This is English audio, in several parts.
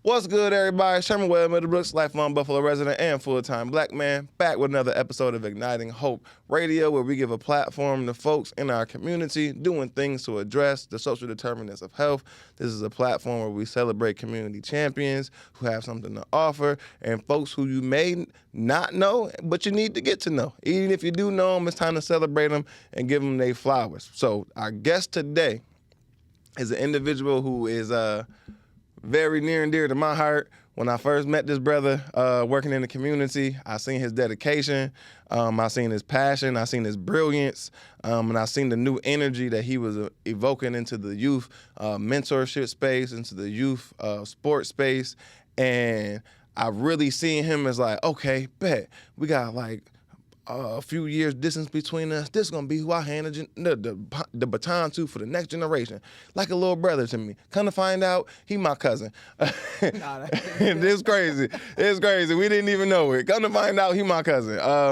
What's good, everybody? Sherman, Webb-Middlebrooks, lifelong Buffalo resident and full-time black man, back with another episode of Igniting Hope Radio, where we give a platform to folks in our community doing things to address the social determinants of health. This is a platform where we celebrate community champions who have something to offer and folks who you may not know, but you need to get to know. Even if you do know them, it's time to celebrate them and give them their flowers. So our guest today is an individual who is very near and dear to my heart. When I first met this brother working in the community, I seen his dedication, I seen his passion, I seen his brilliance, and I seen the new energy that he was evoking into the youth mentorship space, into the youth sports space, and I really seen him as like, okay, bet, we got like a few years distance between us. This is going to be who I hand the baton to for the next generation. Like a little brother to me. Come to find out, he my cousin. It's crazy. It's crazy. We didn't even know it. Come to find out, he my cousin. I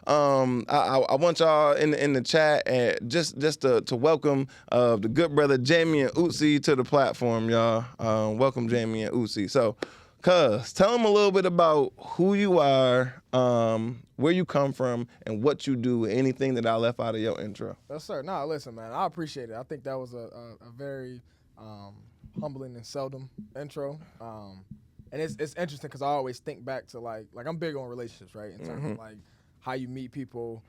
want y'all in the chat and just to welcome the good brother Jamien Eutsey to the platform, y'all. Welcome Jamien Eutsey. So, cuz, tell them a little bit about who you are, where you come from, and what you do, anything that I left out of your intro. Yes, sir. No, listen, man, I appreciate it. I think that was a very humbling and seldom intro. And it's interesting because I always think back to, like I'm big on relationships, right, in terms of, like, how you meet people,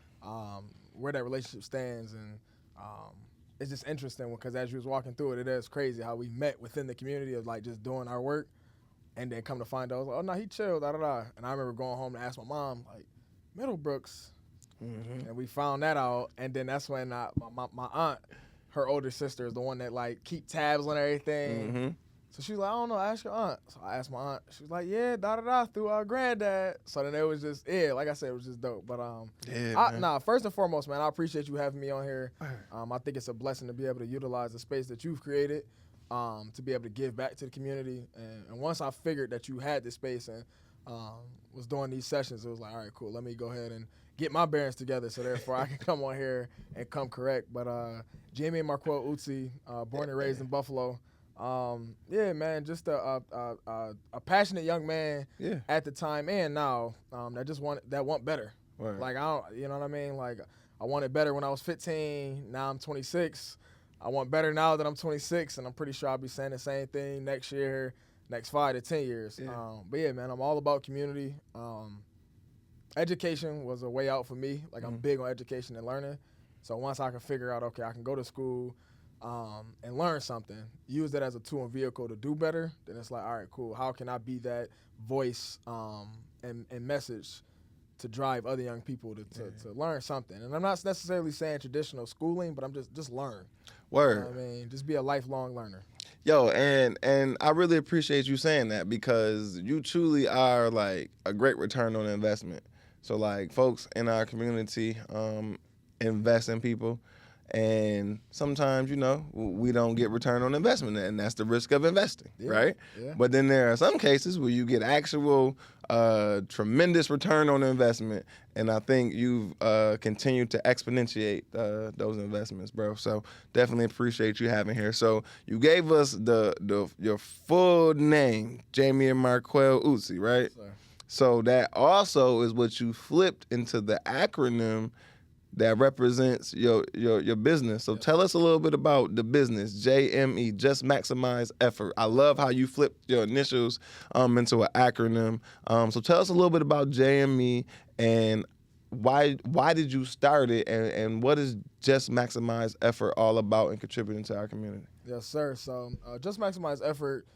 where that relationship stands, and it's just interesting because as you was walking through it, it is crazy how we met within the community of, like, just doing our work. And then come to find out, I was like, oh, no, he chilled, da-da-da. And I remember going home and asked my mom, like, Middlebrooks. And we found that out. And then that's when my aunt, her older sister, is the one that, like, keep tabs on everything. So she was like, I don't know, ask your aunt. So I asked my aunt. She was like, yeah, da-da-da, through our granddad. So then it was just, yeah, like I said, it was just dope. But, first and foremost, man, I appreciate you having me on here. I think it's a blessing to be able to utilize the space that you've created. To be able to give back to the community. And once I figured that you had this space and was doing these sessions, it was like, all right, cool, let me go ahead and get my bearings together so therefore I can come on here and come correct. But Jamien Eutsey, born and raised in Buffalo. Yeah, man, just a passionate young man at the time and now that want better. Right. Like, you know what I mean? Like, I wanted better when I was 15, now I'm 26. I want better now that I'm 26, and I'm pretty sure I'll be saying the same thing next year, next 5 to 10 years. Yeah. But yeah, man, I'm all about community. Education was a way out for me. Like, I'm big on education and learning. So once I can figure out, okay, I can go to school and learn something, use that as a tool and vehicle to do better, then it's like, all right, cool. How can I be that voice and message to drive other young people to learn something? And I'm not necessarily saying traditional schooling, but I'm just learn. Word. You know what I mean, just be a lifelong learner. Yo, and I really appreciate you saying that because you truly are, like, a great return on investment. So, like, folks in our community invest in people, and sometimes, you know, we don't get return on investment, and that's the risk of investing, right? Yeah. But then there are some cases where you get actual tremendous return on investment, and I think you've continued to exponentiate those investments, bro. So definitely appreciate you having here. So you gave us your full name, Jamien Eutsey, right? Yes, so that also is what you flipped into the acronym that represents your business. So tell us a little bit about the business, JME, Just Maximize Effort. I love how you flipped your initials into an acronym. So tell us a little bit about JME and why did you start it, and what is Just Maximize Effort all about and contributing to our community? Yes, sir. So Just Maximize Effort,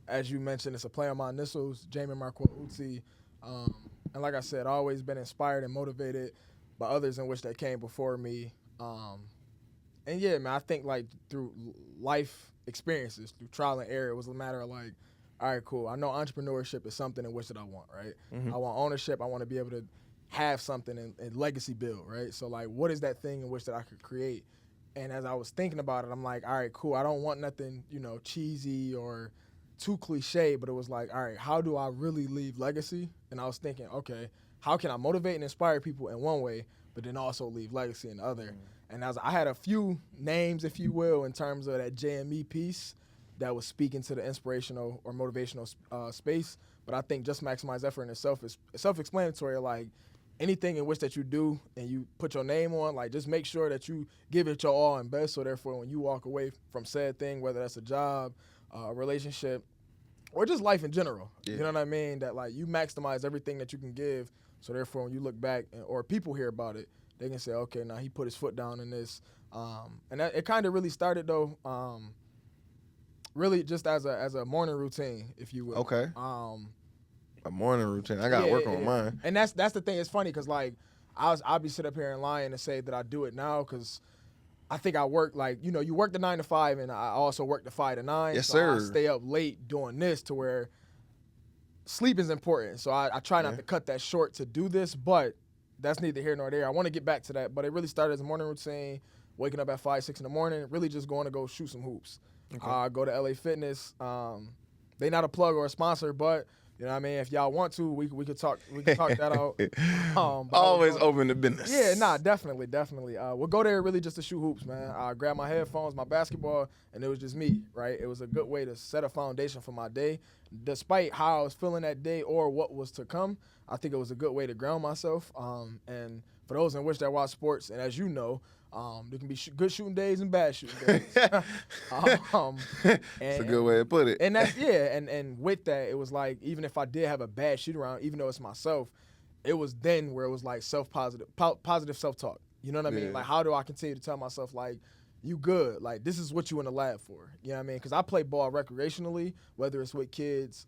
as you mentioned, it's a play on my initials, Jamien Eutsey. And like I said, I've always been inspired and motivated by others in which they came before me. And yeah, man, I think, like, through life experiences, through trial and error, it was a matter of, like, all right, cool, I know entrepreneurship is something in which that I want, right? I want ownership. I want to be able to have something and legacy build, right? So, like, what is that thing in which that I could create? And as I was thinking about it, I'm like, all right, cool, I don't want nothing, you know, cheesy or too cliche, but it was like, all right, how do I really leave legacy? And I was thinking, okay, how can I motivate and inspire people in one way, but then also leave legacy in the other? And I had a few names, if you will, in terms of that JME piece. that was speaking to the inspirational or motivational space. But I think just maximize effort in itself is self-explanatory. Like anything in which that you do and you put your name on, like just make sure that you give it your all and best. So therefore, when you walk away from said thing, whether that's a job, a relationship, or just life in general, you know what I mean? That like you maximize everything that you can give. So therefore, when you look back or people hear about it, they can say, okay, now he put his foot down in this. And it kind of really started though, really just as a morning routine, if you will. Okay. A morning routine. I got to work on mine. And that's the thing. It's funny because like I'll be sitting up here and lying and say that I do it now because I think I work like, you know, you work the 9 to 5 and I also work the 5 to 9. Yes, so sir. I stay up late doing this to where sleep is important. So I try not to cut that short to do this, but that's neither here nor there. I want to get back to that, but it really started as a morning routine, waking up at 5, 6 in the morning, really just going to go shoot some hoops. Okay. Go to LA Fitness. They not a plug or a sponsor, but you know what I mean? If y'all want to, we could talk that out. Always open to business. Yeah, nah, definitely. We'll go there really just to shoot hoops, man. I grabbed my headphones, my basketball, and it was just me, right? It was a good way to set a foundation for my day. Despite how I was feeling that day or what was to come, I think it was a good way to ground myself. And for those in which that watch sports, and as you know, there can be good shooting days and bad shooting days. It's a good way to put it. And that's and with that, it was like even if I did have a bad shoot around, even though it's myself, it was then where it was like positive self-talk. You know what I mean? Like how do I continue to tell myself like, you good, like this is what you in the lab for. You know what I mean? Because I play ball recreationally, whether it's with kids,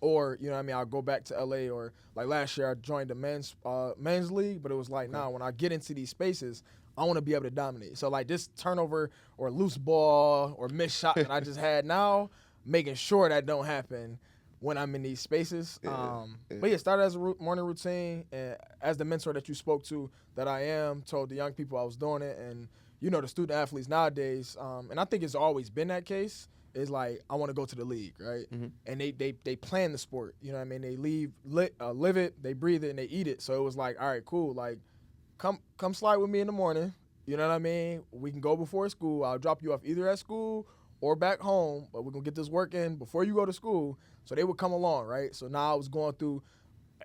or you know what I mean, I'll go back to LA or like last year I joined the men's league, but it was like when I get into these spaces, I want to be able to dominate. So like this turnover or loose ball or missed shot that I just had now, making sure that don't happen when I'm in these spaces. But it started as a morning routine, and as the mentor that you spoke to that I am, told the young people I was doing it, and you know the student athletes nowadays, and I think it's always been that case, is like I want to go to the league, right? Mm-hmm. And they plan the sport, you know what I mean? They live it, they breathe it, and they eat it. So it was like, all right, cool, like come slide with me in the morning, you know what I mean? We can go before school. I'll drop you off either at school or back home, but we're going to get this work in before you go to school. So they would come along, right? So now I was going through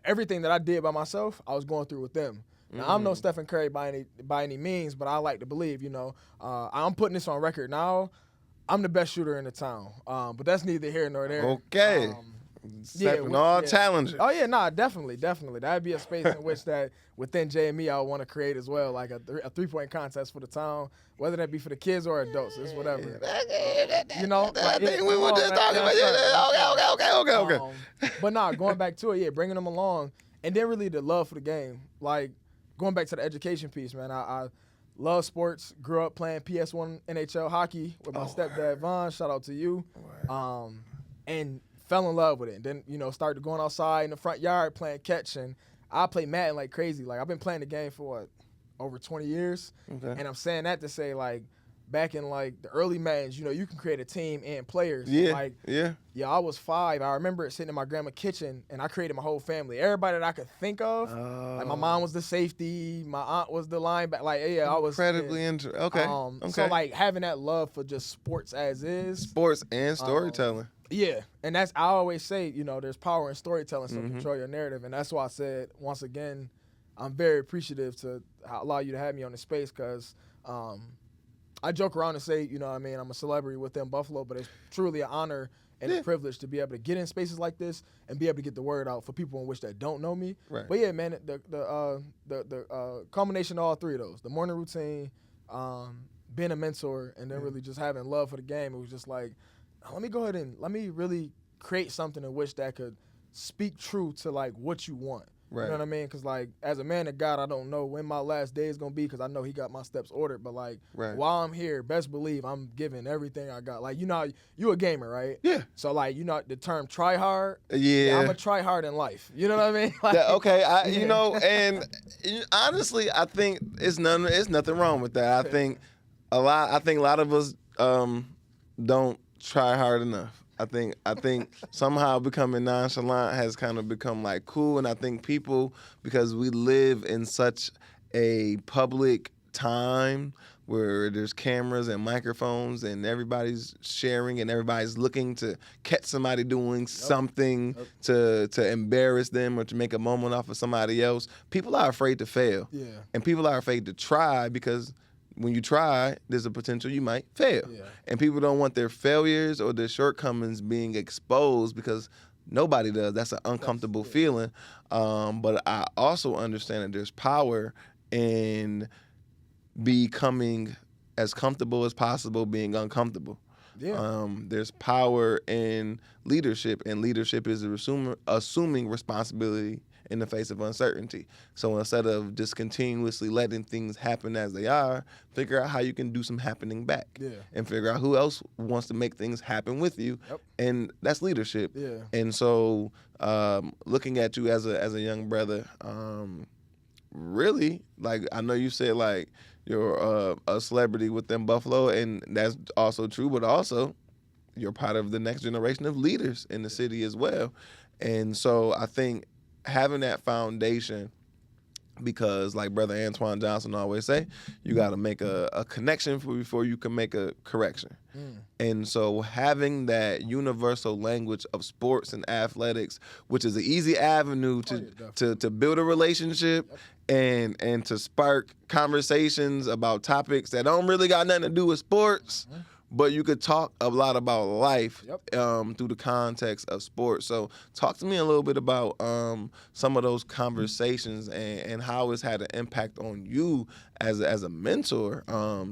everything that I did by myself, I was going through with them. Now, I'm no Stephen Curry by any means, but I like to believe, you know, I'm putting this on record now. I'm the best shooter in the town, but that's neither here nor there. Okay. Accepting all challenges. Oh, yeah, nah, definitely. That'd be a space in which that within JME I would want to create as well, like a three-point contest for the town, whether that be for the kids or adults. It's whatever. You know? I think we were just talking about Okay. But nah, going back to it, bringing them along, and then really the love for the game. Like, going back to the education piece, man, I love sports. Grew up playing PS1 NHL hockey with my stepdad, Vaughn. Shout out to you. And fell in love with it. And then, you know, started going outside in the front yard playing catch. And I play Madden like crazy. Like, I've been playing the game for, over 20 years. Okay. And I'm saying that to say, like, back in, like, the early Maddens, you know, you can create a team and players. Yeah, like, yeah, I was 5. I remember it sitting in my grandma's kitchen, and I created my whole family. Everybody that I could think of. Like, my mom was the safety. My aunt was the linebacker. Like, I was incredibly interesting. Okay. So, like, having that love for just sports as is. Sports and storytelling. Yeah, and I always say, you know, there's power in storytelling, so control your narrative. And that's why I said, once again, I'm very appreciative to allow you to have me on the space because I joke around and say, you know what I mean, I'm a celebrity within Buffalo, but it's truly an honor and a privilege to be able to get in spaces like this and be able to get the word out for people in which that don't know me. Right. But yeah, man, the culmination of all three of those, the morning routine, being a mentor, and then really just having love for the game, it was just like, let me go ahead and let me really create something in which that could speak true to, like, what you want. Right. You know what I mean? Because, like, as a man of God, I don't know when my last day is going to be because I know he got my steps ordered. But, like, while I'm here, best believe I'm giving everything I got. Like, you know, you a gamer, right? Yeah. So, like, you know the term try hard? Yeah. I'm a try hard in life. You know what I mean? Like, you know, and honestly, I think it's nothing wrong with that. I think a lot of us don't try hard enough. I think somehow becoming nonchalant has kind of become like cool, and I think people, because we live in such a public time where there's cameras and microphones and everybody's sharing and everybody's looking to catch somebody doing something to embarrass them or to make a moment off of somebody else, people are afraid to fail. Yeah. And people are afraid to try because when you try, there's a potential you might fail. Yeah. And people don't want their failures or their shortcomings being exposed because nobody does. That's an uncomfortable feeling. But I also understand that there's power in becoming as comfortable as possible being uncomfortable. Yeah. There's power in leadership, and leadership is assuming responsibility in the face of uncertainty. So instead of just continuously letting things happen as they are, figure out how you can do some happening back. Yeah. And figure out who else wants to make things happen with you. Yep. And that's leadership. Yeah. And so looking at you as a young brother, really, like, I know you said, like, you're a celebrity within Buffalo, and that's also true, but also you're part of the next generation of leaders in the city as well. And so I think having that foundation, because like Brother Antoine Johnson always say, you got to make a connection before you can make a correction. And so having that universal language of sports and athletics, which is an easy avenue to build a relationship and to spark conversations about topics that don't really got nothing to do with sports, but you could talk a lot about life through the context of sports. So talk to me a little bit about some of those conversations and how it's had an impact on you as a mentor,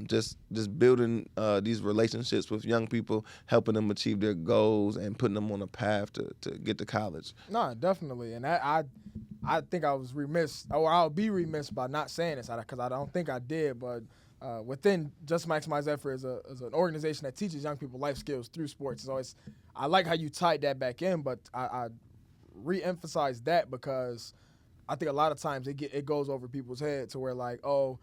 just building these relationships with young people, helping them achieve their goals and putting them on a path to get to college. No, definitely. And I think I was remiss, or I'll be remiss by not saying this, because I don't think I did, but within Just Maximize Effort is an organization that teaches young people life skills through sports. So I like how you tied that back in, but I re-emphasize that because I think a lot of times it goes over people's heads to where, like, oh,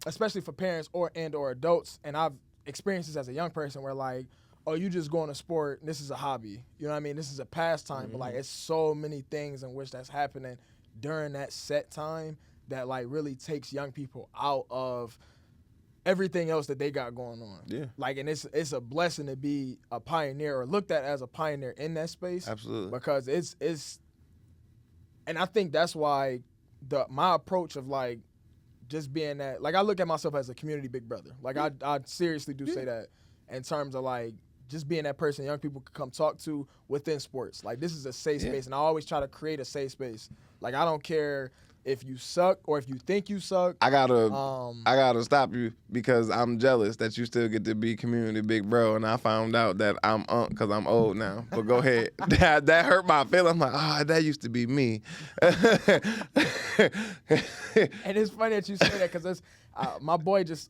especially for parents or adults, and I've experienced this as a young person where, like, oh, you just going to sport, and this is a hobby. You know what I mean? This is a pastime, but, like, it's so many things in which that's happening during that set time that, like, really takes young people out of everything else that they got going on. Yeah. Like, and it's a blessing to be a pioneer or looked at as a pioneer in that space. Absolutely. Because it's and I think that's why my approach of, like, just being that, like, I look at myself as a community big brother. Like, I seriously do say that in terms of, like, just being that person young people can come talk to within sports. Like, this is a safe space, and I always try to create a safe space. Like, I don't care if you suck or if you think you suck. I gotta stop you because I'm jealous that you still get to be community big bro, and I found out that I'm because I'm old now. But go ahead. that hurt my feelings. I'm like, that used to be me. And it's funny that you say that because my boy just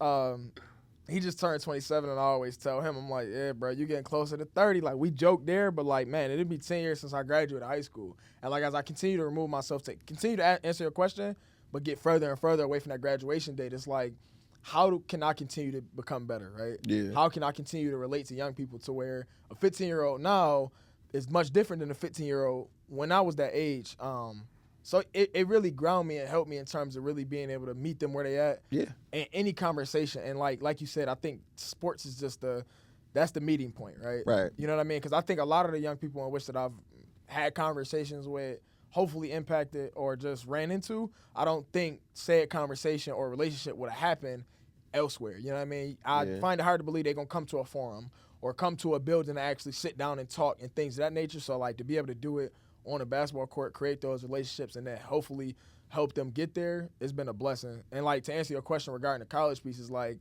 he just turned 27, and I always tell him, I'm like, yeah, bro, you getting closer to 30. Like, we joke there, but, like, man, it'll be 10 years since I graduated high school. And, like, as I continue to remove myself to continue to answer your question, but get further and further away from that graduation date, it's like, can I continue to become better, right? Yeah. How can I continue to relate to young people to where a 15-year-old now is much different than a 15-year-old when I was that age? So it really ground me and helped me in terms of really being able to meet them where they at. Yeah. In any conversation. And like you said, I think sports is just that's the meeting point, right? Right. You know what I mean? Because I think a lot of the young people in which that I've had conversations with, hopefully impacted or just ran into, I don't think said conversation or relationship would have happened elsewhere. You know what I mean? I find it hard to believe they're going to come to a forum or come to a building to actually sit down and talk and things of that nature. So, like, to be able to do it on a basketball court, create those relationships, and then hopefully help them get there, it's been a blessing. And, like, to answer your question regarding the college piece, is like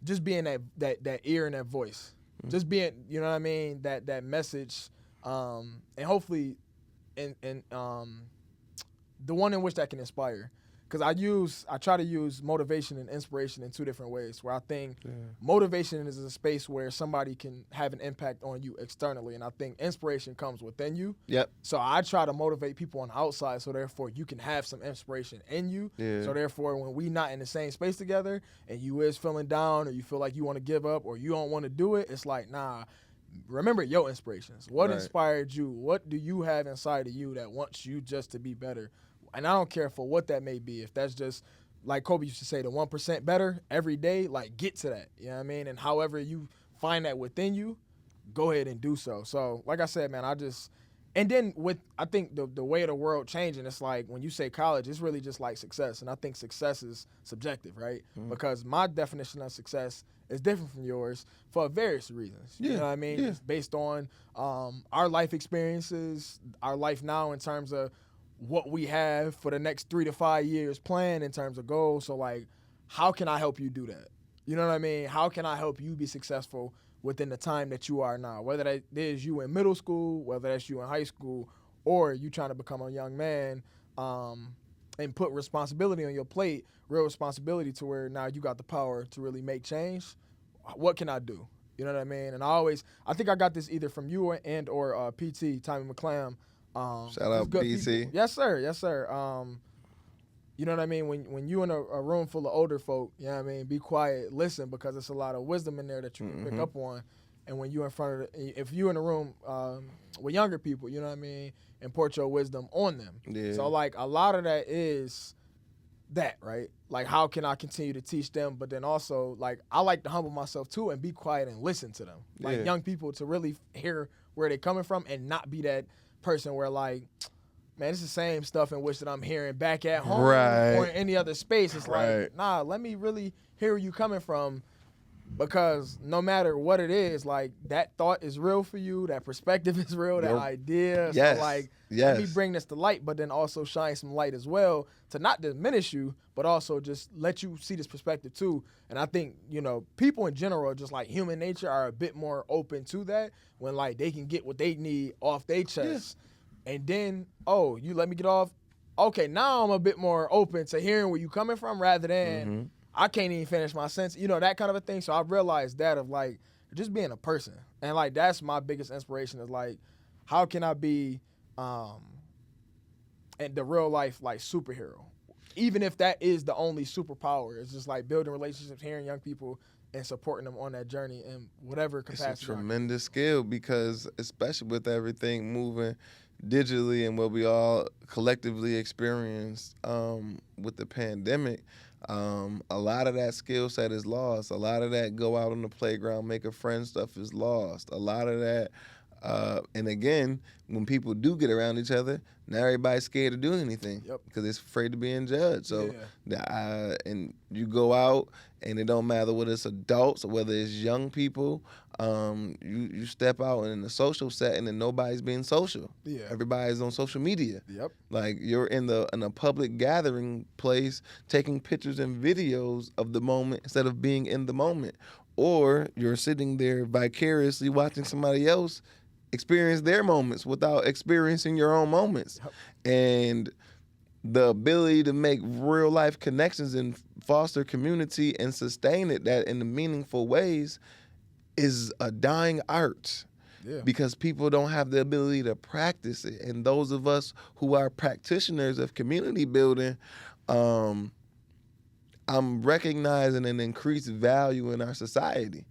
just being that ear and that voice, just being, you know what I mean, that message, and hopefully, and the one in which that can inspire. Because I try to use motivation and inspiration in two different ways, where I think motivation is a space where somebody can have an impact on you externally, and I think inspiration comes within you. Yep. So I try to motivate people on the outside, so therefore you can have some inspiration in you. Yeah. So therefore, when we not in the same space together, and you is feeling down, or you feel like you want to give up, or you don't want to do it, it's like, nah, remember your inspirations. What inspired you? What do you have inside of you that wants you just to be better? And I don't care for what that may be. If that's just like Kobe used to say, the 1% better every day, like get to that. You know what I mean? And however you find that within you, go ahead and do so. So like I said, man, and then I think the way of the world changing, it's like when you say college, it's really just like success. And I think success is subjective, right? Because my definition of success is different from yours for various reasons. Yeah. You know what I mean? Yeah. It's based on our life experiences, our life now in terms of what we have for the next 3 to 5 years planned in terms of goals. So like, how can I help you do that? You know what I mean? How can I help you be successful within the time that you are now? Whether that is you in middle school, whether that's you in high school, or you trying to become a young man and put responsibility on your plate, real responsibility to where now you got the power to really make change. What can I do? You know what I mean? And I think I got this either from you or PT, Tommy McClam. Shout out PT. People. Yes, sir. Yes, sir. You know what I mean? When you in a room full of older folk, you know what I mean? Be quiet, listen, because there's a lot of wisdom in there that you can pick up on. And when you in front of, if you in a room with younger people, you know what I mean? Import your wisdom on them. Yeah. So like a lot of that is that, right? Like how can I continue to teach them? But then also like I like to humble myself too and be quiet and listen to them. Like young people to really hear where they're coming from and not be that person where like, man, it's the same stuff in which that I'm hearing back at home or in any other space. It's like, nah, let me really hear where you coming from, because no matter what it is, like that thought is real for you, that perspective is real, that idea. Yes. So like, let me bring this to light, but then also shine some light as well to not diminish you, but also just let you see this perspective too. And I think, you know, people in general, just like human nature, are a bit more open to that when like they can get what they need off their chest. Yeah. And then, oh, you let me get off? Okay, now I'm a bit more open to hearing where you coming from rather than I can't even finish my sentence, you know, that kind of a thing. So I realized that of like just being a person. And like that's my biggest inspiration is like, how can I be and the real life like superhero? Even if that is the only superpower, it's just like building relationships, hearing young people and supporting them on that journey in whatever capacity. It's a tremendous skill because especially with everything moving digitally and what we all collectively experienced with the pandemic, a lot of that skill set is lost. A lot of that go out on the playground, make a friend stuff is lost. A lot of that, and again, when people do get around each other, now everybody's scared to do anything because it's afraid of being judged. So, and you go out, and it don't matter whether it's adults or whether it's young people. You step out in a social setting and nobody's being social. Yeah, everybody's on social media. Yep, like you're in a public gathering place, taking pictures and videos of the moment instead of being in the moment, or you're sitting there vicariously watching somebody else experience their moments without experiencing your own moments. Yep. And the ability to make real life connections and foster community and sustain it that in the meaningful ways is a dying art. Yeah. Because people don't have the ability to practice it. And those of us who are practitioners of community building, I'm recognizing an increased value in our society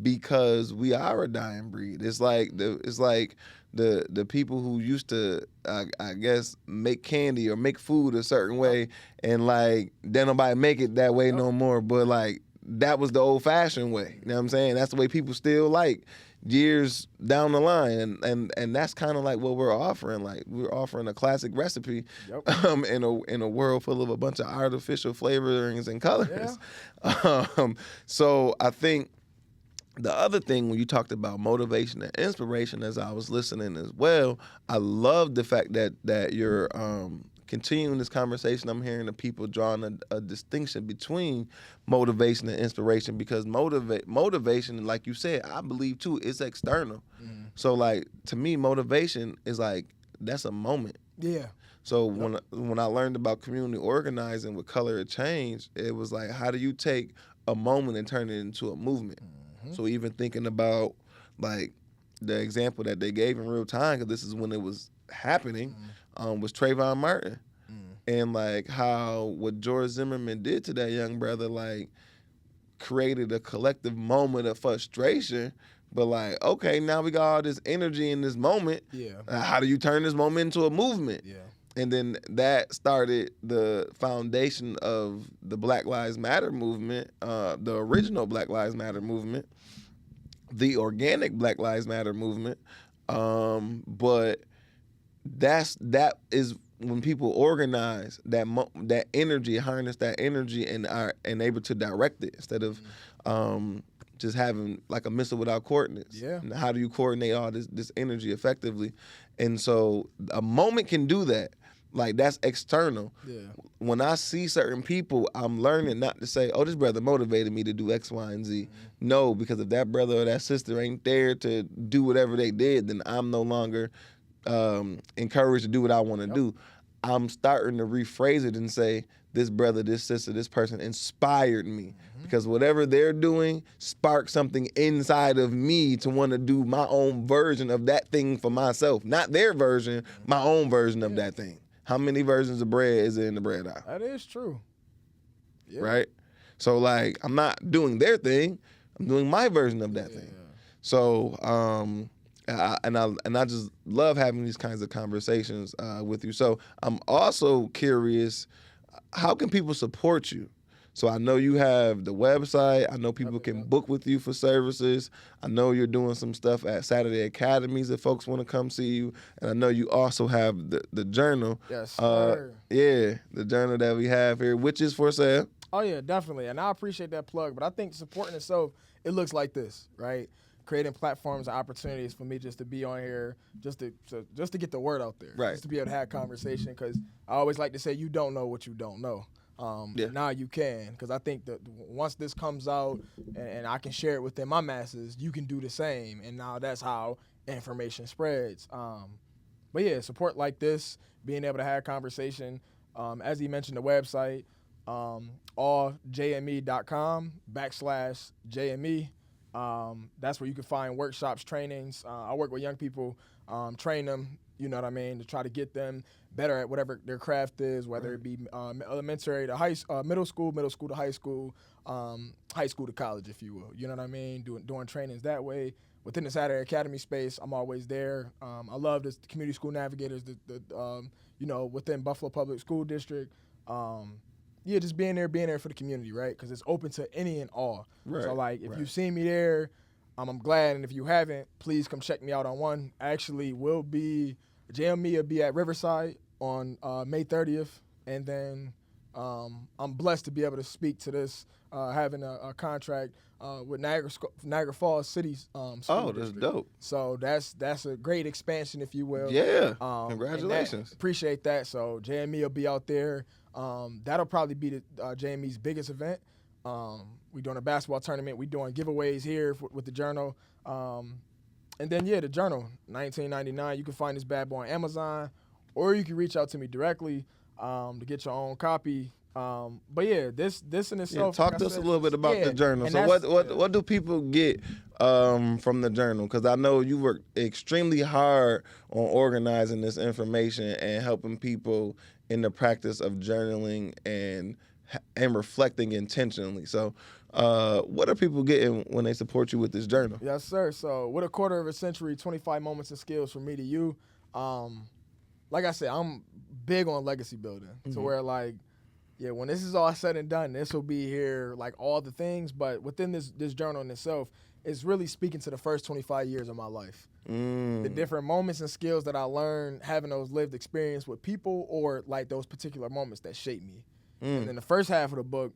because we are a dying breed. It's like the people who used to, I guess, make candy or make food a certain way, and like then nobody make it that way no more. But like that was the old-fashioned way. You know what I'm saying? That's the way people still like years down the line, and that's kind of like what we're offering. Like we're offering a classic recipe in a world full of a bunch of artificial flavorings and colors. Yeah. So I think the other thing when you talked about motivation and inspiration, as I was listening as well, I love the fact that you're continuing this conversation. I'm hearing the people drawing a distinction between motivation and inspiration, because motivation, like you said, I believe too, it's external. Mm. So like to me, motivation is like that's a moment. Yeah. So when I learned about community organizing with Color of Change, it was like, how do you take a moment and turn it into a movement? Mm-hmm. So even thinking about like the example that they gave in real time, because this is when it was happening, was Trayvon Martin. And like how what George Zimmerman did to that young brother, like created a collective moment of frustration. But like, okay, now we got all this energy in this moment. Yeah. How do you turn this moment into a movement? Yeah. And then that started the foundation of the Black Lives Matter movement, the original Black Lives Matter movement, the organic Black Lives Matter movement. But that is when people organize that energy, harness that energy, and are able to direct it instead of just having like a missile without coordinates. Yeah. And how do you coordinate all this energy effectively? And so a moment can do that. Like, that's external. Yeah. When I see certain people, I'm learning not to say, oh, this brother motivated me to do X, Y, and Z. Mm-hmm. No, because if that brother or that sister ain't there to do whatever they did, then I'm no longer encouraged to do what I want to do. I'm starting to rephrase it and say, this brother, this sister, this person inspired me. Mm-hmm. Because whatever they're doing sparked something inside of me to want to do my own version of that thing for myself. Not their version, my own version of that thing. How many versions of bread is in the bread aisle? That is true. Yeah. Right? So, like, I'm not doing their thing. I'm doing my version of that thing. So, I just love having these kinds of conversations with you. So, I'm also curious, how can people support you? So I know you have the website. I know people can book with you for services. I know you're doing some stuff at Saturday Academies if folks want to come see you. And I know you also have the journal. Yes, sir. Yeah, the journal that we have here, which is for sale. Oh, yeah, definitely. And I appreciate that plug. But I think supporting itself, it looks like this, right? Creating platforms and opportunities for me just to be on here, just to get the word out there. Right. Just to be able to have conversation, because I always like to say you don't know what you don't know. Now you can, because I think that once this comes out and I can share it within my masses, you can do the same. And now that's how information spreads. But yeah, support like this, being able to have conversation. As he mentioned, the website, alljme.com/JME. That's where you can find workshops, trainings. I work with young people, train them, you know what I mean, to try to get them better at whatever their craft is, whether it be elementary to middle school to high school to college, if you will. You know what I mean? Doing trainings that way. Within the Saturday Academy space, I'm always there. I love the community school navigators, within Buffalo Public School District. Just being there for the community, right? Because it's open to any and all. Right, so, like, if you've seen me there, I'm glad. And if you haven't, please come check me out on one. Actually, JME will be at Riverside on May 30th. And then I'm blessed to be able to speak to this, having a contract with Niagara Falls City School that's District. dope. So that's a great expansion, if you will. Yeah, congratulations. Appreciate that. So JME will be out there. That'll probably be the JME's biggest event. We're doing a basketball tournament. We're doing giveaways here with the journal. And then, the journal, $19.99. You can find this bad boy on Amazon, or you can reach out to me directly to get your own copy. But this in itself. Talk to us a little bit about the journal. So what do people get from the journal? Because I know you work extremely hard on organizing this information and helping people in the practice of journaling and reflecting intentionally. So what are people getting when they support you with this journal? Yes, sir. So with a quarter of a century, 25 moments and skills from me to you. Like I said, I'm big on legacy building. Mm-hmm. To where, like, when this is all said and done, this will be here, like, all the things. But within this journal in itself, it's really speaking to the first 25 years of my life. The different moments and skills that I learned having those lived experience with people, or like those particular moments that shaped me. And then the first half of the book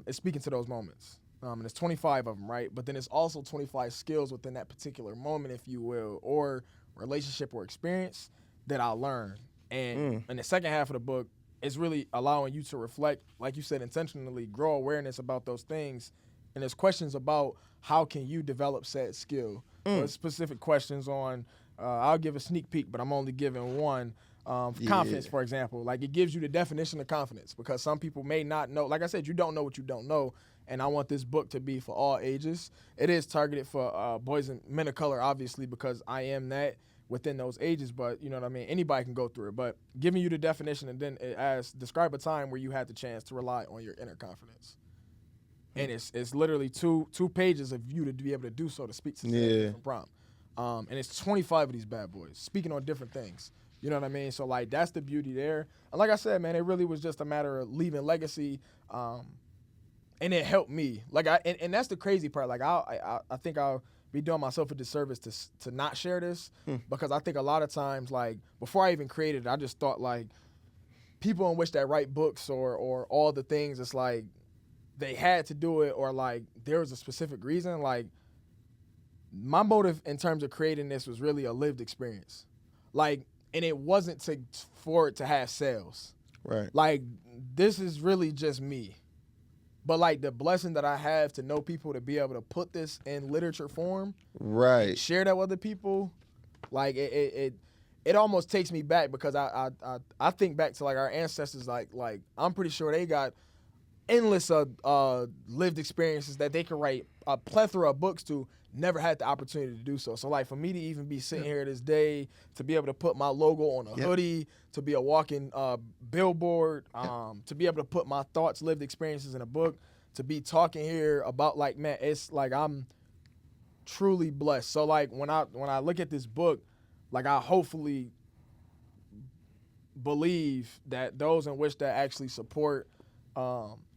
is speaking to those moments. And it's 25 of them, right? But then it's also 25 skills within that particular moment, if you will, or relationship or experience that I learned. And in the second half of the book, it's really allowing you to reflect, like you said, intentionally grow awareness about those things. And there's questions about how can you develop said skill. So specific questions on, I'll give a sneak peek, but I'm only giving one. Confidence, for example. Like, it gives you the definition of confidence, because some people may not know. Like I said, you don't know what you don't know. And I want this book to be for all ages. It is targeted for boys and men of color, obviously, because I am that within those ages. But, you know what I mean? Anybody can go through it. But giving you the definition, and then it asks, describe a time where you had the chance to rely on your inner confidence. And it's literally two pages of you to be able to do so, to speak to different prompt. And it's 25 of these bad boys speaking on different things. You know what I mean? So like that's the beauty there. And like I said, man, it really was just a matter of leaving legacy, and it helped me. Like and that's the crazy part. Like I think I'll be doing myself a disservice to not share this because I think a lot of times, like before I even created it, I just thought like people in which that write books or all the things, it's like they had to do it or like there was a specific reason. Like my motive in terms of creating this was really a lived experience. Like, and it wasn't for it to have sales. Right. Like this is really just me. But like the blessing that I have to know people to be able to put this in literature form, right, share that with other people, like it almost takes me back because I think back to like our ancestors. Like I'm pretty sure they got endless lived experiences that they could write a plethora of books to. Never had the opportunity to do so. So like for me to even be sitting here this day, to be able to put my logo on a hoodie, to be a walking billboard, to be able to put my thoughts, lived experiences in a book, to be talking here about like, man, it's like I'm truly blessed. So like when I look at this book, like I hopefully believe that those in which that actually support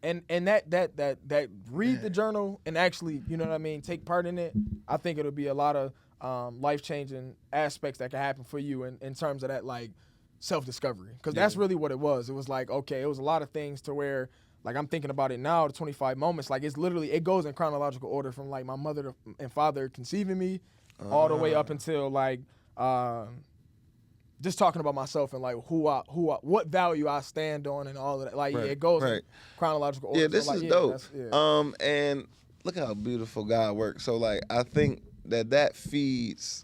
and that read the journal and actually, you know what I mean, take part in it, I think it'll be a lot of life-changing aspects that can happen for you in terms of that, like, self-discovery. Because that's really what it was. It was like, okay, it was a lot of things to where, like, I'm thinking about it now, the 25 moments, like, it's literally, it goes in chronological order from, like, my mother and father conceiving me all the way up until, like, just talking about myself and like what value I stand on and all of that. Like it goes in chronological order. Yeah, this so, like, is dope. And look how beautiful God works. So like I think that feeds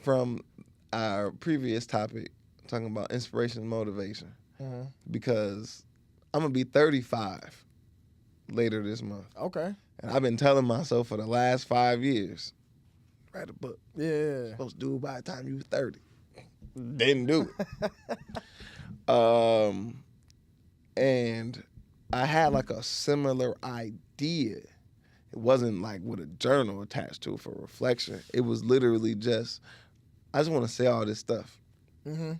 from our previous topic, talking about inspiration and motivation. Mm-hmm. Because I'm gonna be 35 later this month. Okay. And I've been telling myself for the last 5 years, write a book. Yeah. You're supposed to do it by the time you were 30. Didn't do it. And I had like a similar idea. It wasn't like with a journal attached to it for reflection. It was literally just, I just want to say all this stuff. Mm-hmm.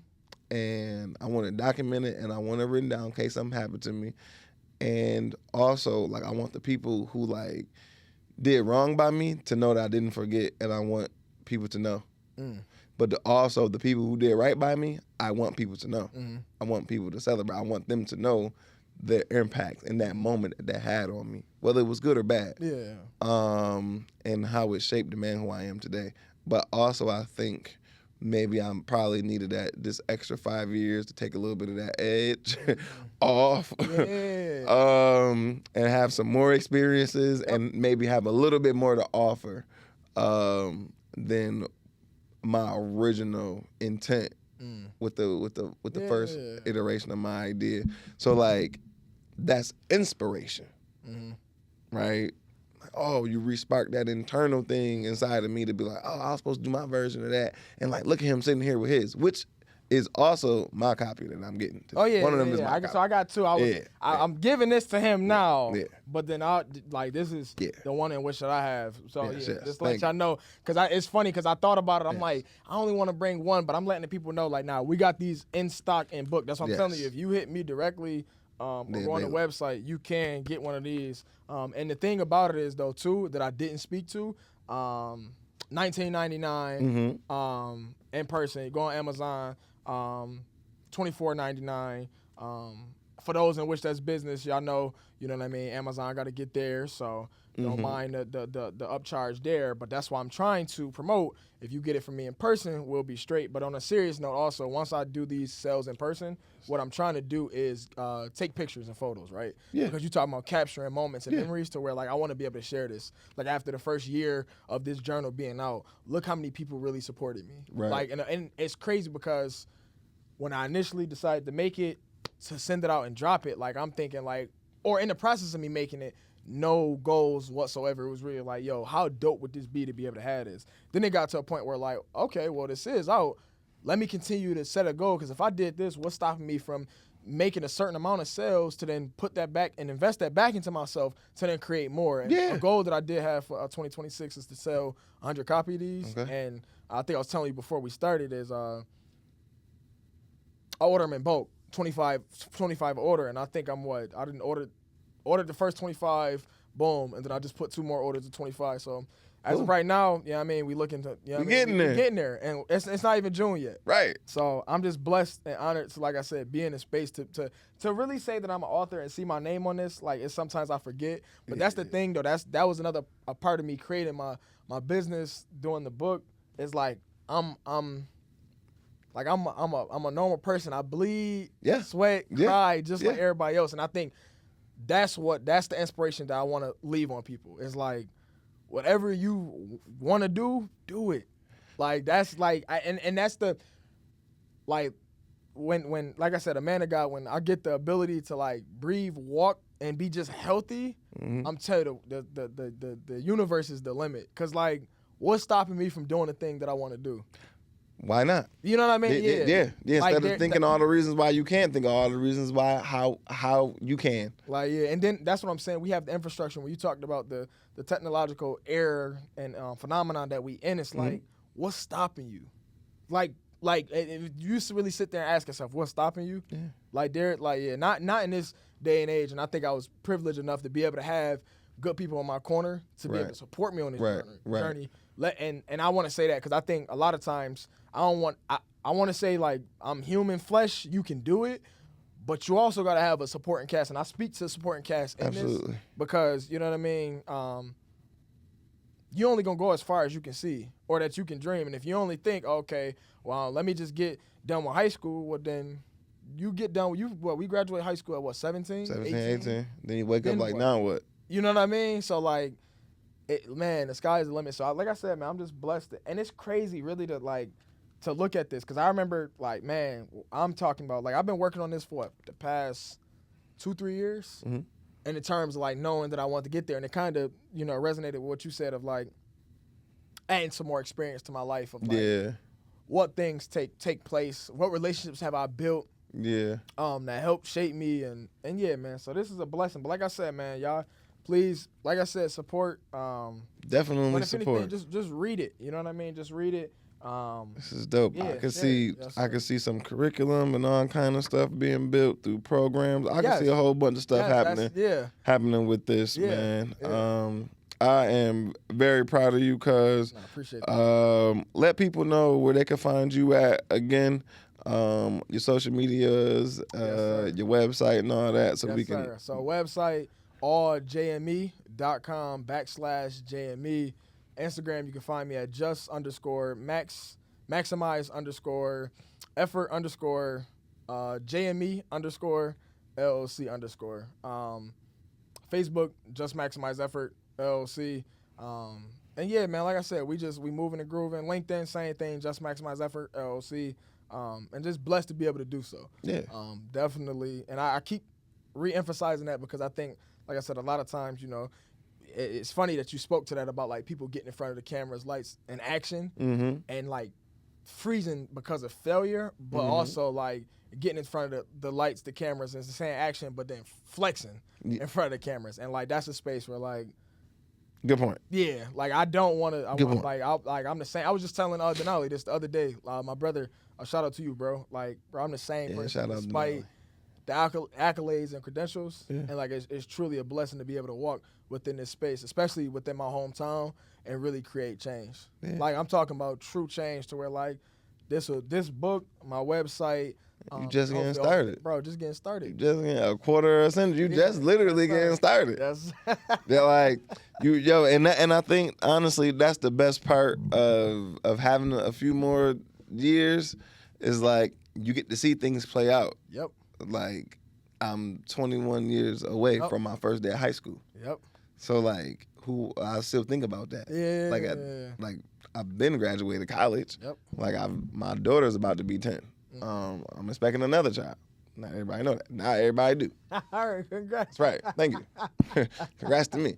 And I want to document it and I want it written down in case something happened to me. And also, like, I want the people who, like, did wrong by me to know that I didn't forget, and I want people to know. But also, the people who did right by me, I want people to know. I want people to celebrate. I want them to know their impact in that moment that had on me, whether it was good or bad. Yeah. And how it shaped the man who I am today. But also, I think maybe I probably needed this extra 5 years to take a little bit of that edge off. And have some more experiences and maybe have a little bit more to offer than my original intent with the first iteration of my idea. So like that's inspiration, right? Like, oh, you re-sparked that internal thing inside of me to be like, oh, I was supposed to do my version of that, and like look at him sitting here with his, which is also my copy that I'm getting. Oh yeah, one of them is my copy. So I got two. I'm giving this to him now, but then this is the one in which that I have. So just to let y'all know, because it's funny because I thought about it. I'm like, I only want to bring one, but I'm letting the people know like, now we got these in stock and book. That's what I'm telling you. If you hit me directly or go on the website, you can get one of these. And the thing about it is though too that I didn't speak to. $19.99 in person. Go on Amazon. $24.99. For those in which that's business, y'all know, you know what I mean. Amazon got to get there, so don't mind the upcharge there. But that's why I'm trying to promote. If you get it from me in person, we'll be straight. But on a serious note, also once I do these sales in person, what I'm trying to do is take pictures and photos, right? Yeah. Because you're talking about capturing moments and memories to where like I want to be able to share this. Like after the first year of this journal being out, look how many people really supported me. Right. Like and it's crazy because when I initially decided to make it, to send it out and drop it, like I'm thinking like, or in the process of me making it, no goals whatsoever. It was really like, yo, how dope would this be to be able to have this? Then it got to a point where like, okay, well this is out. Let me continue to set a goal, because if I did this, what's stopping me from making a certain amount of sales to then put that back and invest that back into myself to then create more? And a goal that I did have for 2026 is to sell 100 copy of these. Okay. And I think I was telling you before we started is I order them in bulk, 25 order, and I think I didn't ordered the first 25, boom, and then I just put 2 more orders of 25. So as of right now, I mean, we looking to, we're getting there. We're getting there, and it's not even June yet. Right. So I'm just blessed and honored to, like I said, be in a space to really say that I'm an author and see my name on this. Like, it's sometimes I forget, but that's the thing though. That was another a part of me creating my business, doing the book. Is like I'm a normal person. I bleed, sweat, cry, just like everybody else. And I think that's the inspiration that I want to leave on people. It's like, whatever you want to do it. Like, that's like, and that's the, like, when like I said, a man of God, when I get the ability to like breathe, walk, and be just healthy, I'm telling you, the universe is the limit. Cause like, what's stopping me from doing the thing that I want to do? Why not? You know what I mean? Yeah. Like, Instead of thinking all the reasons why you can't, think of all the reasons why how you can. Like, and then that's what I'm saying. We have the infrastructure. When you talked about the technological error and phenomenon that we in, it's like, what's stopping you? Like if you used to really sit there and ask yourself, what's stopping you? Yeah. Not in this day and age. And I think I was privileged enough to be able to have good people in my corner to be able to support me on this journey. And I want to say that because I think a lot of times I want to say, like, I'm human flesh, you can do it, but you also got to have a supporting cast. And I speak to supporting cast in this because, you know what I mean, you only going to go as far as you can see or that you can dream. And if you only think, okay, well, let me just get done with high school, well, then you get done with, we graduate high school at 17? 17, 18. Then you wake up like, now what? You know what I mean? So, like, the sky is the limit. So, like I said, man, I'm just blessed. And it's crazy, really, to look at this. Because I remember, like, man, I'm talking about, like, I've been working on this for, the past 2-3 years. Mm-hmm. And in terms of, like, knowing that I want to get there. And it kind of, resonated with what you said of, like, adding some more experience to my life of, like, what things take place. What relationships have I built. Yeah. That helped shape me. And yeah, man. So, this is a blessing. But like I said, man, y'all, please, like I said, support. Definitely support. Anything, just read it. You know what I mean? Just read it. This is dope. Yeah, I can see some curriculum and all kind of stuff being built through programs. I can see a whole bunch of stuff happening with this, man. Yeah. I am very proud of you because let people know where they can find you at again. Your social medias, your website and all that. So we can. So website, alljme.com/JME. Instagram, you can find me at just_max_effort_JME_LLC_. Facebook, Just Maximize Effort LLC. And yeah, man, like I said, we moving and grooving. LinkedIn, same thing, Just Maximize Effort LLC. And just blessed to be able to do so. Yeah. Definitely. And I keep re-emphasizing that because I think, like I said, a lot of times, it's funny that you spoke to that about, like, people getting in front of the cameras, lights, and action, and, like, freezing because of failure, but also, like, getting in front of the lights, the cameras, and saying action, but then flexing in front of the cameras. And, like, that's a space where, like, good point. Yeah, like, I don't want to. I'm the same. I was just telling Denali this the other day. My brother, shout out to you, bro. Like, bro, I'm the same person. Shout out despite the accolades and credentials, and, like, it's truly a blessing to be able to walk within this space, especially within my hometown, and really create change. Yeah. Like, I'm talking about true change to where, like, this book, my website. You just getting started. Bro, just getting started. You just getting a quarter of a century. You just literally getting started. They're like, and I think, honestly, that's the best part of having a few more years is, like, you get to see things play out. Yep. Like, I'm 21 years away from my first day of high school. Yep. So, like, I still think about that. Yeah. Like, I've been graduated college. Yep. Like, my daughter's about to be 10. I'm expecting another child. Not everybody know that. Not everybody do. All right, congrats. That's right. Thank you. Congrats to me.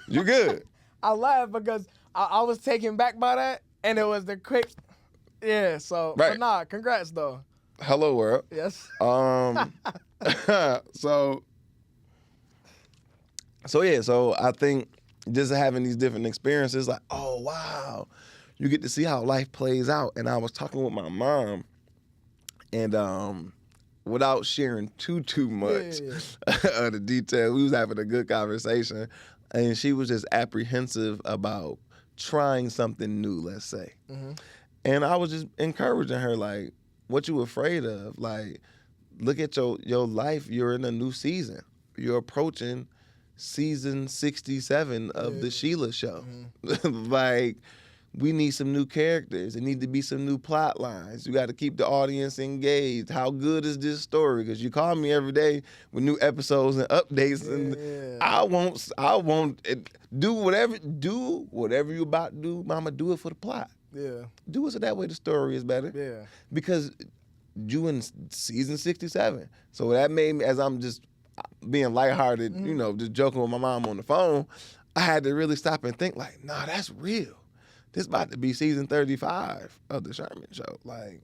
You good. I laugh because I was taken back by that, and it was the quick, so, right. But congrats, though. Hello, world. Yes. So I think just having these different experiences, like, oh, wow, you get to see how life plays out. And I was talking with my mom, and without sharing too much of the detail, we was having a good conversation, and she was just apprehensive about trying something new, let's say. Mm-hmm. And I was just encouraging her, like, what you afraid of? Like, look at your life. You're in a new season. You're approaching season 67 of the Sheila Show. Mm-hmm. Like, we need some new characters. There need to be some new plot lines. You got to keep the audience engaged. How good is this story? Because you call me every day with new episodes and updates, and I won't do whatever you about to do, Mama. Do it for the plot. Yeah. Do it so that way the story is better. Yeah. Because you in season 67. So that made me, as I'm just being lighthearted, just joking with my mom on the phone, I had to really stop and think, like, nah, that's real. This about to be season 35 of the Sherman Show. Like,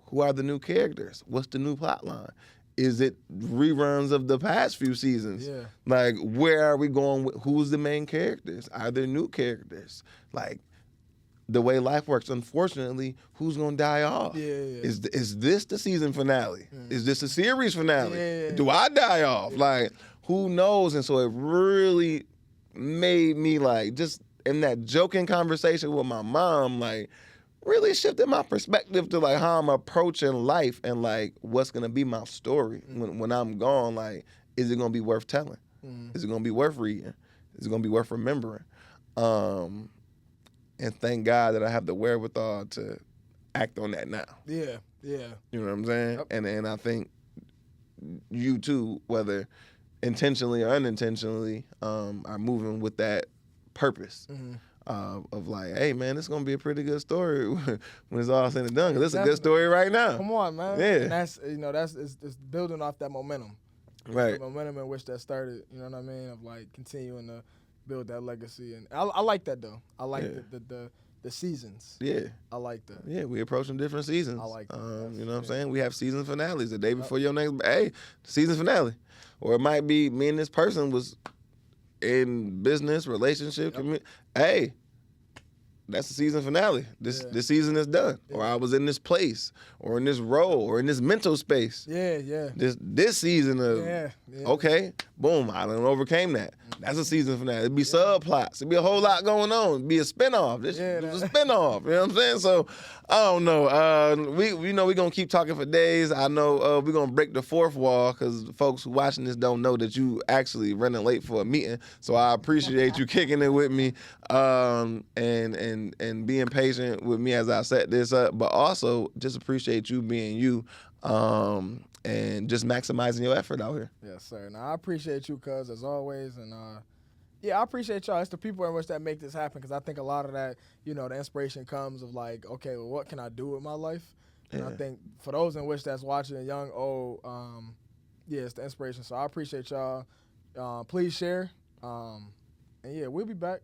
who are the new characters? What's the new plot line? Is it reruns of the past few seasons? Yeah. Like, where are we going with, who's the main characters? Are there new characters? Like, the way life works, unfortunately, who's gonna die off? Yeah. Is this the season finale? Is this a series finale? Do I die off? Like, who knows? And so it really made me, like, just in that joking conversation with my mom, like, really shifted my perspective to, like, how I'm approaching life and, like, what's gonna be my story when I'm gone. Like, is it gonna be worth telling? Is it gonna be worth reading? Is it gonna be worth remembering? And thank God that I have the wherewithal to act on that now. Yeah. You know what I'm saying? Yep. And I think you too, whether intentionally or unintentionally, are moving with that purpose of like, hey man, it's gonna be a pretty good story when it's all said and done. 'Cause it's a good story right now. Come on, man. Yeah. And that's it's building off that momentum. Right. The momentum in which that started. You know what I mean? Of like continuing to build that legacy, and I like that though. I like the seasons. Yeah. I like that. Yeah, we approaching different seasons. I like that. You know what I'm saying? We have season finales the day before your next. Hey, season finale, or it might be me and this person was in business, relationship. Hey, that's the season finale. This season is done. Yeah. Or I was in this place, or in this role, or in this mental space. Yeah. This season of okay, boom, I done overcame that. That's a season finale. It'd be subplots. It'd be a whole lot going on. It'd be a spinoff. This was a spinoff. You know what I'm saying? So I don't know. We know we're gonna keep talking for days. I know we're gonna break the fourth wall because folks who watching this don't know that you actually running late for a meeting. So I appreciate you kicking it with me and being patient with me as I set this up. But also just appreciate you being you. And just maximizing your effort out here. Yes, sir. Now, I appreciate you, cuz, as always. And, I appreciate y'all. It's the people in which that make this happen, because I think a lot of that, the inspiration comes of, like, okay, well, what can I do with my life? And I think for those in which that's watching, young, old, it's the inspiration. So I appreciate y'all. Please share. We'll be back.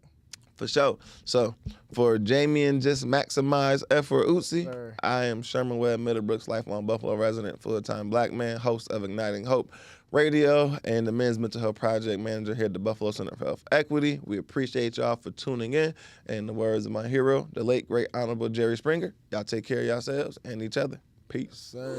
For sure. So, for Jamien Just Maximize Effort Eutsey, I am Sherman Webb-Middlebrooks, lifelong Buffalo resident, full-time black man, host of Igniting Hope Radio, and the Men's Mental Health Project manager here at the Buffalo Center for Health Equity. We appreciate y'all for tuning in. And the words of my hero, the late, great, honorable Jerry Springer, y'all take care of yourselves and each other. Peace. Yes, sir.